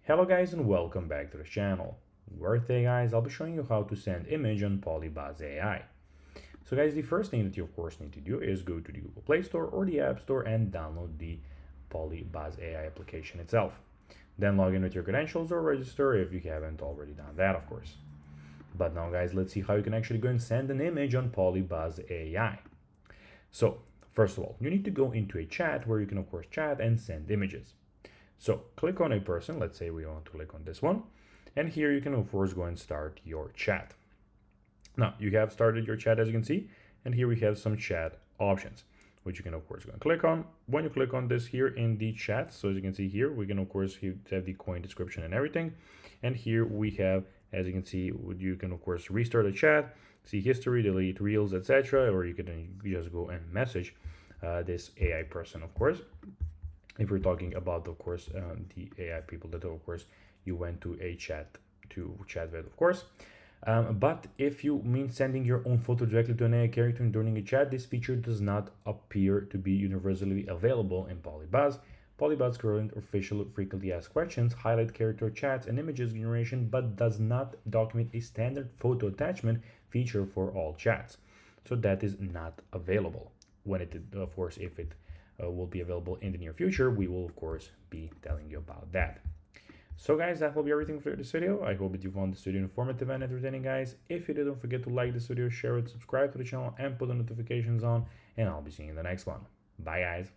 Hello guys and welcome back to the channel, where today guys I'll be showing you how to send image on PolyBuzz AI. So guys, the first thing that you of course need to do is go to the Google Play Store or the App Store and download the PolyBuzz AI application itself. Then log in with your credentials or register if you haven't already done that, of course. But now guys, let's see how you can actually go and send an image on PolyBuzz AI. So first of all, you need to go into a chat where you can of course chat and send images. So click on a person, let's say we want to click on this one, and here you can of course go and start your chat. Now you have started your chat as you can see, and here we have some chat options, which you can of course go and click on. When you click on this here in the chat, so as you can see here, we can of course have the coin description and everything. And here we have, as you can see, you can of course restart the chat, see history, delete reels, etc. Or you can just go and message this AI person, of course. If we're talking about, of course, the AI people that, of course, you went to a chat with, of course. But if you mean sending your own photo directly to an AI character during a chat, this feature does not appear to be universally available in PolyBuzz. PolyBuzz's current official frequently asked questions highlight character chats and images generation, but does not document a standard photo attachment feature for all chats. So that is not available. When it, of course, if it will be available in the near future, we will of course be telling you about that. So guys, that will be everything for this video. I hope that you found this video informative and entertaining, guys. If you did, don't forget to like this video, share it, subscribe to the channel, and put the notifications on, and I'll be seeing you in the next one. Bye guys.